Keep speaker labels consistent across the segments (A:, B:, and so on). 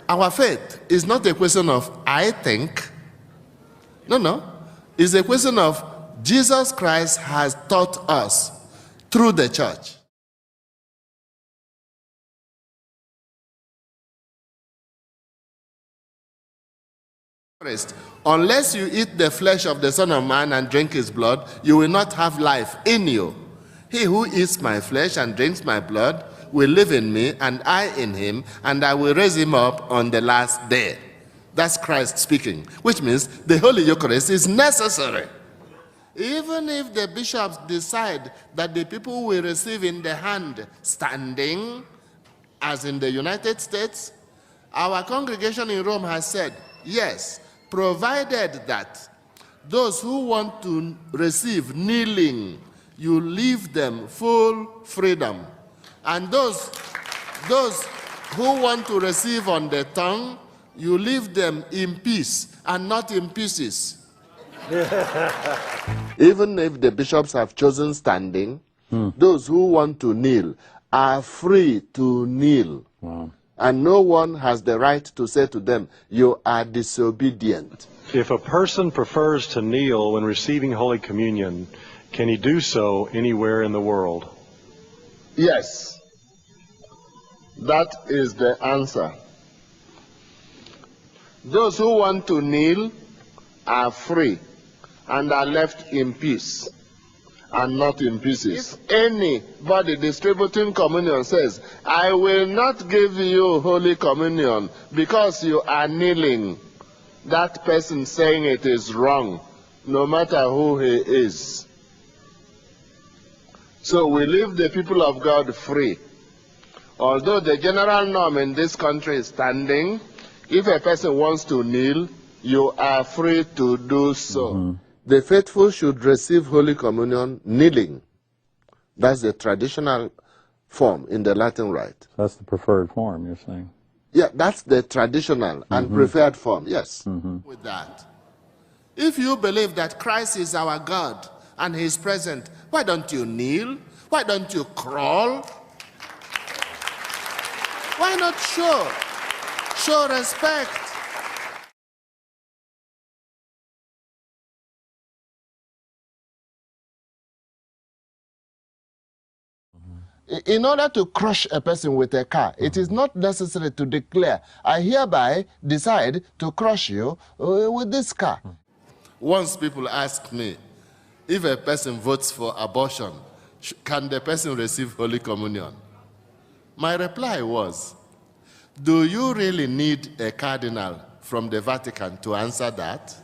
A: Our faith is not a question of I think. No. It's a question of Jesus Christ has taught us through the church. Unless you eat the flesh of the Son of Man and drink his blood, you will not have life in you. He who eats my flesh and drinks my blood will live in me, and I in him, and I will raise him up on the last day. That's Christ speaking, which means the Holy Eucharist is necessary. Even if the bishops decide that the people will receive in the hand standing, as in the United States, our congregation in Rome has said, yes, provided that those who want to receive kneeling, you leave them full freedom. And those who want to receive on the tongue, you leave them in peace and not in pieces. Even if the bishops have chosen standing, those who want to kneel are free to kneel.
B: Wow.
A: And no one has the right to say to them, you are disobedient.
C: If a person prefers to kneel when receiving Holy Communion, can he do so anywhere in the world?
A: Yes. That is the answer. Those who want to kneel are free and are left in peace and not in pieces. If anybody distributing communion says, I will not give you Holy Communion because you are kneeling, that person saying it is wrong, no matter who he is. So we leave the people of God free. Although the general norm in this country is standing, if a person wants to kneel, you are free to do so. The faithful should receive Holy Communion kneeling. That's the traditional form in the Latin Rite.
B: That's the preferred form, you're saying?
A: Yeah, that's the traditional and preferred form, yes. With that, if you believe that Christ is our God and he is present, why don't you kneel? Why don't you crawl? Why not show respect? In order to crush a person with a car, it is not necessary to declare, I hereby decide to crush you with this car. Once people asked me, if a person votes for abortion, can the person receive Holy Communion? My reply was, do you really need a cardinal from the Vatican to answer that?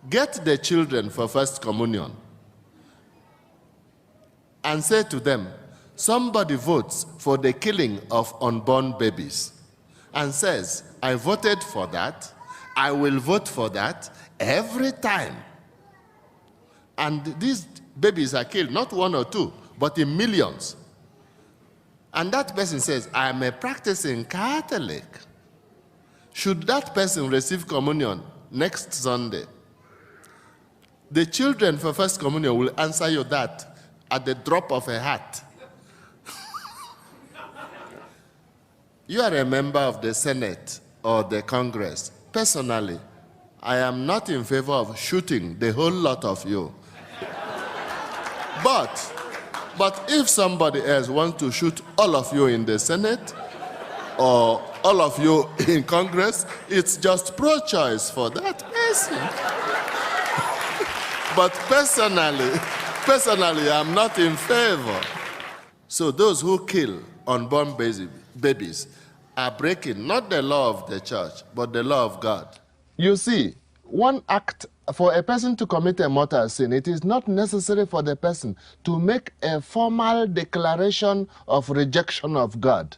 A: Get the children for First Communion and say to them, somebody votes for the killing of unborn babies and says, I voted for that, I will vote for that every time. And these babies are killed, not one or two, but in millions. And that person says, I am a practicing Catholic. Should that person receive communion next Sunday? The children for First Communion will answer you that at the drop of a hat. You are a member of the Senate or the Congress. Personally, I am not in favor of shooting the whole lot of you. But if somebody else wants to shoot all of you in the Senate or all of you in Congress, it's just pro-choice for that person. But personally, I'm not in favor. So those who kill unborn babies are breaking not the law of the church, but the law of God. You see, one act for a person to commit a mortal sin, it is not necessary for the person to make a formal declaration of rejection of God.